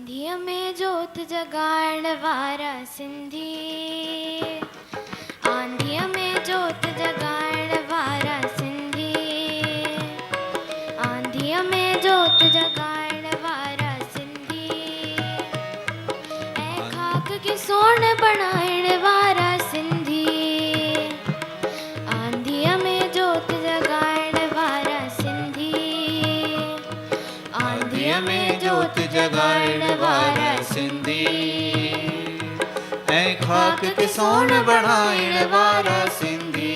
आंधिया में जोत जगाण वारा सिंधी, आंधिया में जोत जगाण वारा सिंधी, आंधिया में जोत जगाण वारा सिंधी, ऐ खाक की सोन बनाइण वारा सिंधी, आंधिया में जोत जगाण वारा सिंधी, आंधिया में जोत जगाण वारा सिंधी, ऐं खाक के सोन बढ़ाइण वारा सिंधी,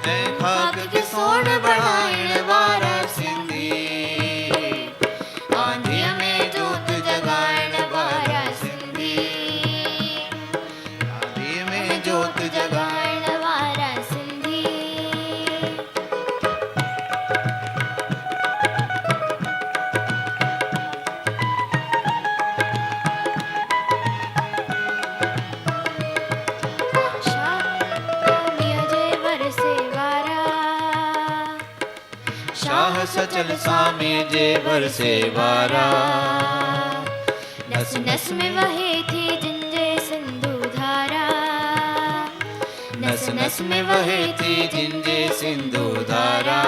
ऐं खाक के सोन बढ़ाइण वारा सिंधी, आंधिया में जोत जगाइण वारा सिंधी, आंधिया में जोत जगाइण वारा सिंधी। शाह सचल सामे जे बरसे वारा, नस नस में वहे थी जिंजे सिंधु धारा, नस नस में वहे थी जिंजे सिंधु धारा,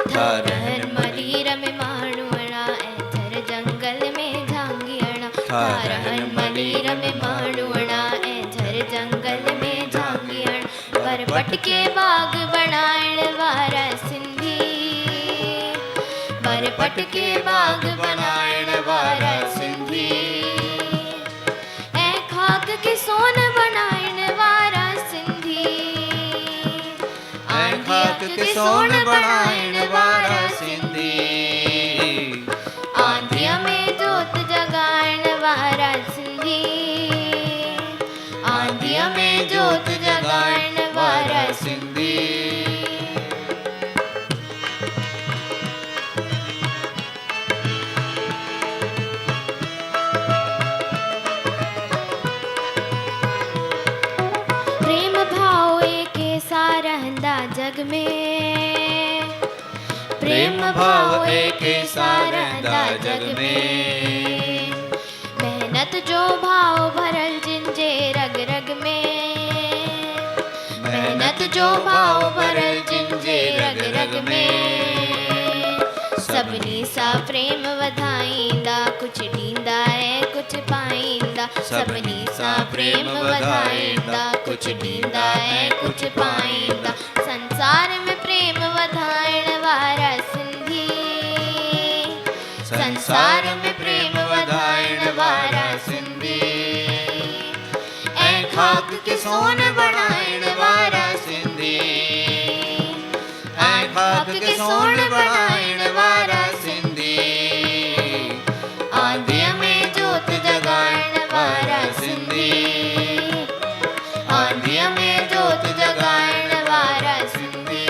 थारहर मलीर में माणुअणा ऐथर जंगल में झांगियणा, थारहर मलीर में माणुअणा ऐथर जंगल में झांगियणा, बरबट के बाग बनाइण वारा सिंधी, बरबट के बाग बनाइण वारा सिंधी, ऐ खाक के सोन बनाइण वारा सिंधी, ऐं खाक के सोन बढ़ाइण वारा सिंधी, आंधिया में जोत जगाइण वारा सिंधी, आंधिया में जोत जगाइण वारा सिंधी। प्रेम भाव एके सारहंदा जग में, प्रेम भाव एके सारहंदा जग में, मेहनत जो भाव भरल जिनजे रग रग में, मेहनत जो भाव भरल जिनजे रग रग में, सभिनी सा प्रेम वधाईंदा, कुछ ॾींदा ऐं कुछ पाईंदा, सभिनी सा प्रेम वधाईंदा, कुछ ॾींदा ऐं कुछ पाईंदा, संसार में प्रेम वधाइण वारा सिंधी, संसार में प्रेम वधाइण वारा सिंधी, ऐं खाक के सोन बढ़ाइण वारा सिंधी, ऐं खाक के सोन बढ़ाइण वारा सिंधी, आंधिया में जोत जगाइण वारा सिंधी, आंधिया में जोत जगाइण वारा सिंधी।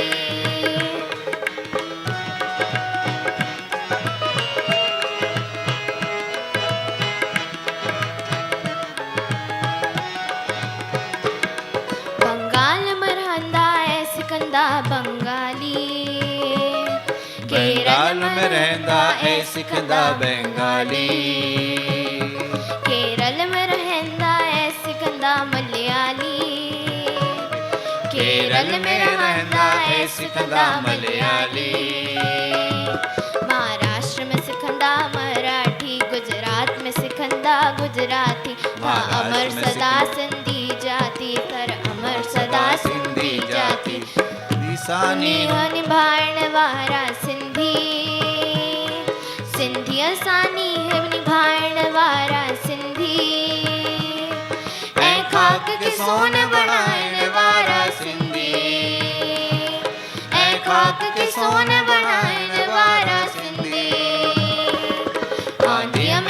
बंगाल में रहंदा ऐं सिकंदा बंगाली, बंगाल में रहंदा ऐं सिखंदा बंगाली, केरल में रहंदा ऐं सिकंदा मलयाली, केरल में रहंदा ऐं सिखंदा मलयाली, महाराष्ट्र में सिखंदा मराठी, गुजरात में सिखंदा गुजराती, मां अमर सदा सिंधी जाति, कर अमर सदा सिंधी जाति, निशानी नीह निभाइण वारा सिंधी, सिंधी असां नीह निभाइण वारा सिंधी, ऐं खाक के सोन बढ़ाइण वारा सिंधी, ऐं खाक के सोन बढ़ाइण वारा सिंधी, आंधिया